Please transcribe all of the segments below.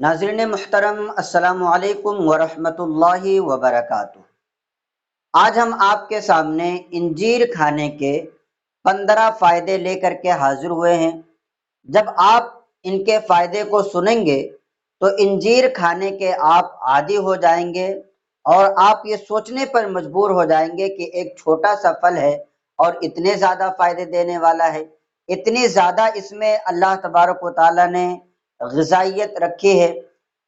नाज़रीन मुहतरम, अस्सलाम वालेकुम वरहमत llahi वबरकातुहू। आज हम आपके सामने इंजीर खाने के 15 फ़ायदे लेकर के हाजिर हुए हैं। जब आप इनके फ़ायदे को सुनेंगे तो इंजीर खाने के आप आदी हो जाएंगे और आप ये सोचने पर मजबूर हो जाएंगे कि एक छोटा सा फल है और इतने ज़्यादा फ़ायदे देने वाला है। इतनी ज़्यादा इसमें अल्लाह तबारक व तआला ने ग़िज़ाइयत रखी है।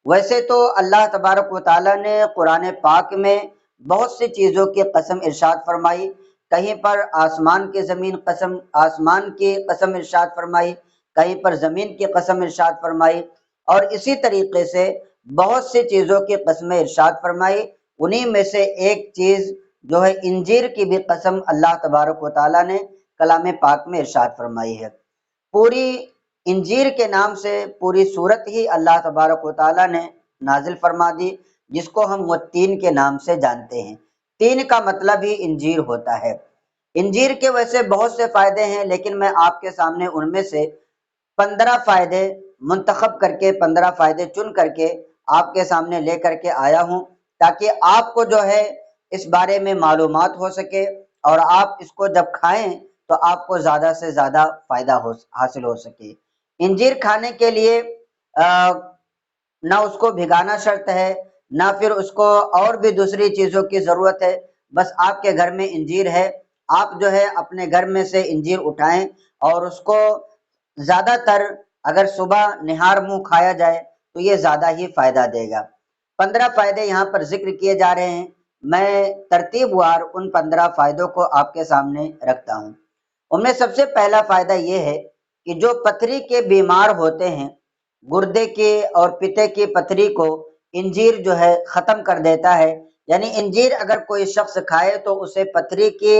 वैसे तो अल्लाह तबारक व तआला ने कुरान पाक में बहुत सी चीज़ों की कसम इरशाद फरमाई। कहीं पर आसमान की कसम इरशाद फरमाई, कहीं पर ज़मीन की कसम इरशाद फरमाई और इसी तरीके से बहुत सी चीज़ों की कसमें इरशाद फरमाई। उन्हीं में से एक चीज़ जो है इंजीर की भी कसम अल्लाह तबारक व तआला ने कलाम पाक में इरशाद फरमाई है। पूरी इंजीर के नाम से पूरी सूरत ही अल्लाह तबारक व तआला ने नाजिल फरमा दी, जिसको हम वत्तीन के नाम से जानते हैं। तीन का मतलब ही इंजीर होता है। इंजीर के वैसे बहुत से फायदे हैं, लेकिन मैं आपके सामने उनमें से 15 फायदे मुंतखब करके 15 फायदे चुन करके आपके सामने लेकर के आया हूं, ताकि आपको जो है इस बारे में मालूमात हो सके और आप इसको जब खाएं तो आपको ज़्यादा से ज़्यादा फ़ायदा हासिल हो सके। इंजीर खाने के लिए ना उसको भिगाना शर्त है, ना फिर उसको और भी दूसरी चीज़ों की ज़रूरत है। बस आपके घर में इंजीर है, आप जो है अपने घर में से इंजीर उठाएं और उसको ज़्यादातर अगर सुबह निहार मुंह खाया जाए तो ये ज़्यादा ही फ़ायदा देगा। 15 फ़ायदे यहाँ पर ज़िक्र किए जा रहे हैं। मैं तरतीबवार उन 15 फ़ायदों को आपके सामने रखता हूँ। उनमें सबसे पहला फ़ायदा ये है कि जो पथरी के बीमार होते हैं, गुर्दे के और पित्ते की पथरी को इंजीर जो है ख़त्म कर देता है। यानी इंजीर अगर कोई शख्स खाए तो उसे पथरी की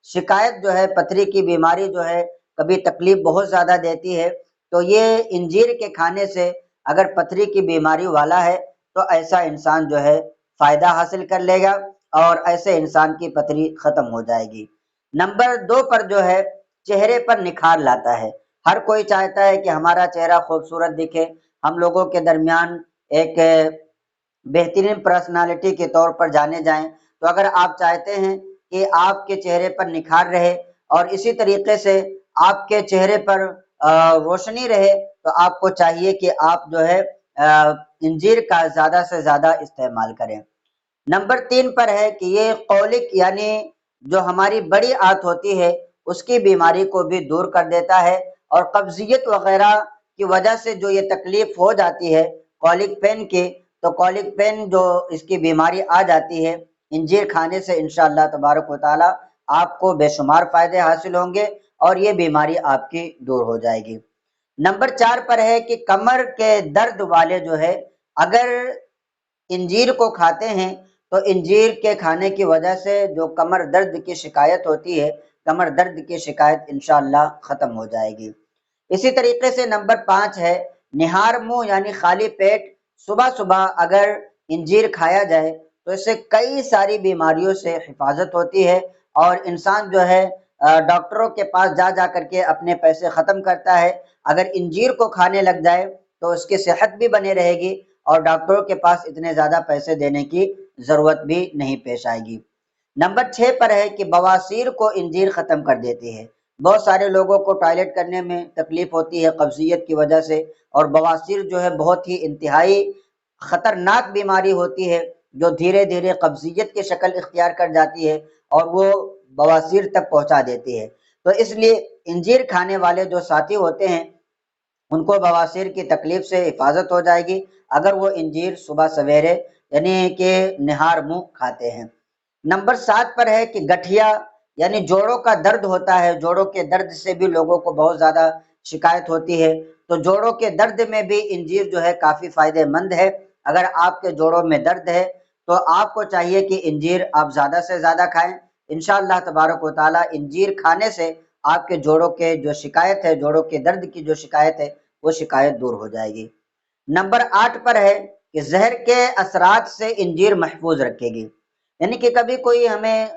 शिकायत जो है, पथरी की बीमारी जो है, कभी तकलीफ बहुत ज़्यादा देती है, तो ये इंजीर के खाने से अगर पथरी की बीमारी वाला है तो ऐसा इंसान जो है फ़ायदा हासिल कर लेगा और ऐसे इंसान की पथरी ख़त्म हो जाएगी। नंबर 2 पर जो है चेहरे पर निखार लाता है। हर कोई चाहता है कि हमारा चेहरा खूबसूरत दिखे, हम लोगों के दरमियान एक बेहतरीन पर्सनालिटी के तौर पर जाने जाएं। तो अगर आप चाहते हैं कि आपके चेहरे पर निखार रहे और इसी तरीके से आपके चेहरे पर रोशनी रहे, तो आपको चाहिए कि आप जो है इंजीर का ज़्यादा से ज़्यादा इस्तेमाल करें। नंबर 3 पर है कि ये कौलिक यानी जो हमारी बड़ी आंत होती है उसकी बीमारी को भी दूर कर देता है और कब्जियत वगैरह की वजह से जो ये तकलीफ हो जाती है कॉलिक पेन की, तो कॉलिक पेन जो इसकी बीमारी आ जाती है, इंजीर खाने से इंशाअल्लाह तबारक व तआला आपको बेशुमार फायदे हासिल होंगे और ये बीमारी आपकी दूर हो जाएगी। नंबर 4 पर है कि कमर के दर्द वाले जो है, अगर इंजीर को खाते हैं तो इंजीर के खाने की वजह से जो कमर दर्द की शिकायत होती है, कमर दर्द की शिकायत इंशाअल्लाह ख़त्म हो जाएगी। इसी तरीके से नंबर 5 है निहार मुंह यानी खाली पेट सुबह सुबह अगर इंजीर खाया जाए तो इससे कई सारी बीमारियों से हिफाजत होती है और इंसान जो है डॉक्टरों के पास जा जा करके अपने पैसे ख़त्म करता है। अगर इंजीर को खाने लग जाए तो उसकी सेहत भी बनी रहेगी और डॉक्टरों के पास इतने ज़्यादा पैसे देने की ज़रूरत भी नहीं पेश आएगी। नंबर 6 पर है कि बवासीर को इंजीर ख़त्म कर देती है। बहुत सारे लोगों को टॉयलेट करने में तकलीफ होती है कब्जियत की वजह से, और बवासीर जो है बहुत ही इंतहाई ख़तरनाक बीमारी होती है जो धीरे धीरे कब्जियत की शक्ल इख्तियार कर जाती है और वो बवासीर तक पहुंचा देती है। तो इसलिए इंजीर खाने वाले जो साथी होते हैं उनको बवासीर की तकलीफ से हिफाजत हो जाएगी अगर वो इंजीर सुबह सवेरे यानी कि निहार मुंह खाते हैं। नंबर 7 पर है कि गठिया यानी जोड़ों का दर्द होता है, जोड़ों के दर्द से भी लोगों को बहुत ज़्यादा शिकायत होती है, तो जोड़ों के दर्द में भी इंजीर जो है काफ़ी फ़ायदेमंद है। अगर आपके जोड़ों में दर्द है तो आपको चाहिए कि इंजीर आप ज़्यादा से ज़्यादा खाएं। इंशाअल्लाह तबारक व तआला इंजीर खाने से आपके जोड़ों के जो शिकायत है, जोड़ों के दर्द की जो शिकायत है, वो शिकायत दूर हो जाएगी। नंबर 8 पर है कि जहर के असरात से इंजीर महफूज रखेगी। यानी कि कभी कोई हमें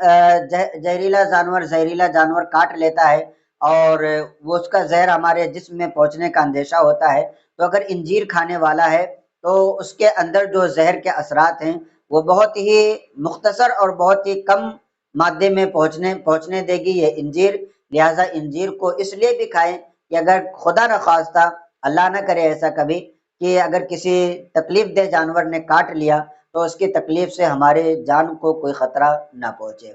जहरीला जानवर काट लेता है और वो उसका जहर हमारे जिस्म में पहुंचने का अंदेशा होता है, तो अगर इंजीर खाने वाला है تو اس کے اندر جو زہر کے اثرات ہیں وہ بہت ہی مختصر اور بہت ہی کم مادے میں پہنچنے دے گی یہ انجیر۔ لہٰذا انجیر کو اس لیے بھی کھائیں کہ اگر خدا نخواستہ، اللہ نہ کرے ایسا کبھی، کہ اگر کسی تکلیف دہ جانور نے کاٹ لیا تو اس کی تکلیف سے ہمارے جان کو کوئی خطرہ نہ پہنچے۔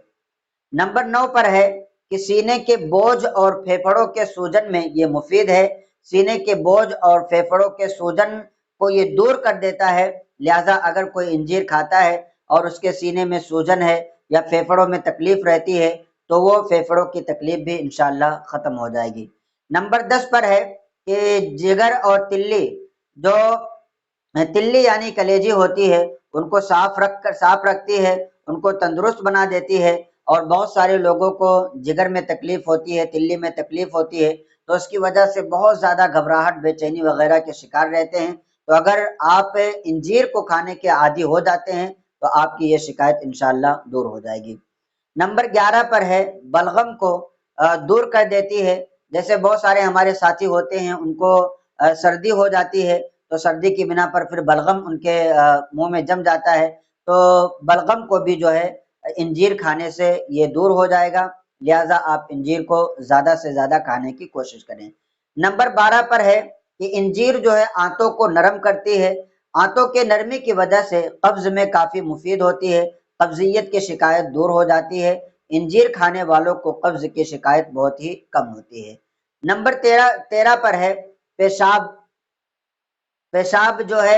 نمبر 9 پر ہے کہ سینے کے بوجھ اور پھیپھڑوں کے سوجن میں یہ مفید ہے۔ سینے کے بوجھ اور پھیپھڑوں کے سوجن کو یہ دور کر دیتا ہے، لہٰذا اگر کوئی انجیر کھاتا ہے اور اس کے سینے میں سوجن ہے یا پھیپھڑوں میں تکلیف رہتی ہے تو وہ پھیپھڑوں کی تکلیف بھی انشاءاللہ ختم ہو جائے گی۔ نمبر 10 پر ہے کہ جگر اور تلی، جو تلی یعنی کلیجی ہوتی ہے، ان کو صاف رکھتی ہے، ان کو تندرست بنا دیتی ہے، اور بہت سارے لوگوں کو جگر میں تکلیف ہوتی ہے، تلی میں تکلیف ہوتی ہے، تو اس کی وجہ سے بہت زیادہ گھبراہٹ، بے چینی وغیرہ کے شکار رہتے ہیں۔ تو اگر آپ انجیر کو کھانے کے عادی ہو جاتے ہیں تو آپ کی یہ شکایت انشاءاللہ دور ہو جائے گی۔ نمبر 11 پر ہے بلغم کو دور کر دیتی ہے۔ جیسے بہت سارے ہمارے ساتھی ہوتے ہیں، ان کو سردی ہو جاتی ہے تو سردی کی بنا پر پھر بلغم ان کے منہ میں جم جاتا ہے، تو بلغم کو بھی جو ہے انجیر کھانے سے یہ دور ہو جائے گا، لہٰذا آپ انجیر کو زیادہ سے زیادہ کھانے کی کوشش کریں۔ نمبر 12 پر ہے کہ انجیر جو ہے آنتوں کو نرم کرتی ہے۔ آنتوں کے نرمی کی وجہ سے قبض میں کافی مفید ہوتی ہے، قبضیت کی شکایت دور ہو جاتی ہے۔ انجیر کھانے والوں کو قبض کی شکایت بہت ہی کم ہوتی ہے۔ نمبر 13 پر ہے پیشاب۔ پیشاب جو ہے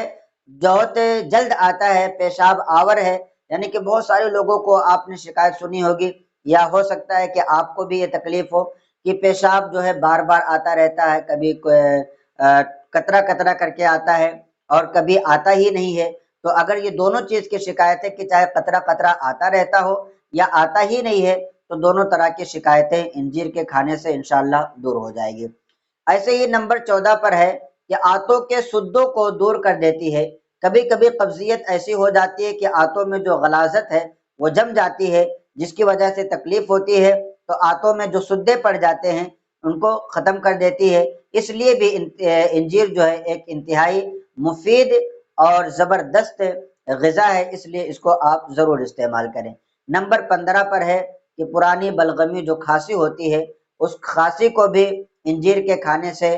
بہت جلد آتا ہے، پیشاب آور ہے، یعنی کہ بہت سارے لوگوں کو آپ نے شکایت سنی ہوگی، یا ہو سکتا ہے کہ آپ کو بھی یہ تکلیف ہو کہ پیشاب جو ہے بار بار آتا رہتا ہے، کبھی قطرہ قطرہ کر کے آتا ہے اور کبھی آتا ہی نہیں ہے۔ تو اگر یہ دونوں چیز کی شکایت ہے کہ چاہے قطرہ قطرہ آتا رہتا ہو یا آتا ہی نہیں ہے، تو دونوں طرح کی شکایتیں انجیر کے کھانے سے انشاءاللہ دور ہو جائے گی۔ ایسے ہی نمبر 14 پر ہے کہ آنتوں کے سدوں کو دور کر دیتی ہے۔ کبھی کبھی قبضیت ایسی ہو جاتی ہے کہ آنتوں میں جو غلاظت ہے وہ جم جاتی ہے، جس کی وجہ سے تکلیف ہوتی ہے، تو آنتوں میں جو سدے پڑ جاتے ہیں ان کو ختم کر دیتی ہے۔ اس لیے بھی انجیر جو ہے ایک انتہائی مفید اور زبردست غذا ہے، اس لیے اس کو آپ ضرور استعمال کریں۔ نمبر 15 پر ہے کہ پرانی بلغمی جو کھانسی ہوتی ہے، اس کھانسی کو بھی انجیر کے کھانے سے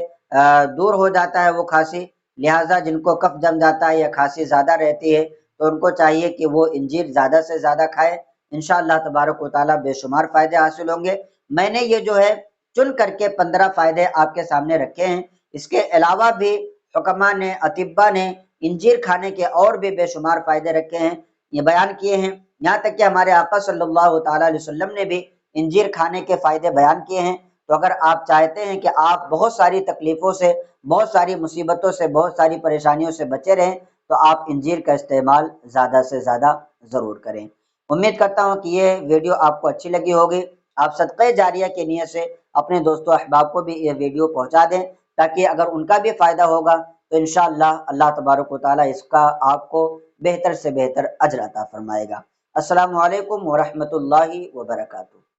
دور ہو جاتا ہے وہ کھانسی۔ لہٰذا جن کو کف جم جاتا ہے یا کھانسی زیادہ رہتی ہے تو ان کو چاہیے کہ وہ انجیر زیادہ سے زیادہ کھائے، انشاءاللہ تبارک و تعالیٰ بے شمار فائدے حاصل ہوں گے۔ میں نے یہ جو ہے چن کر کے 15 فائدے آپ کے سامنے رکھے ہیں، اس کے علاوہ بھی حکماء نے، اطباء نے انجیر کھانے کے اور بھی بے شمار فائدے رکھے ہیں، یہ بیان کیے ہیں، یہاں تک کہ ہمارے آقا صلی اللہ تعالیٰ علیہ وسلم نے بھی انجیر کھانے کے فائدے بیان کیے ہیں۔ تو اگر آپ چاہتے ہیں کہ آپ بہت ساری تکلیفوں سے، بہت ساری مصیبتوں سے، بہت ساری پریشانیوں سے بچے رہیں تو آپ انجیر کا استعمال زیادہ سے زیادہ ضرور کریں۔ امید کرتا ہوں کہ یہ ویڈیو آپ کو اچھی لگی ہوگی۔ آپ صدقہ جاریہ کی نیت سے اپنے دوستوں احباب کو بھی یہ ویڈیو پہنچا دیں، تاکہ اگر ان کا بھی فائدہ ہوگا تو انشاءاللہ اللہ تبارک و تعالیٰ اس کا آپ کو بہتر سے بہتر اجر عطا فرمائے گا۔ السلام علیکم ورحمۃ اللہ وبرکاتہ۔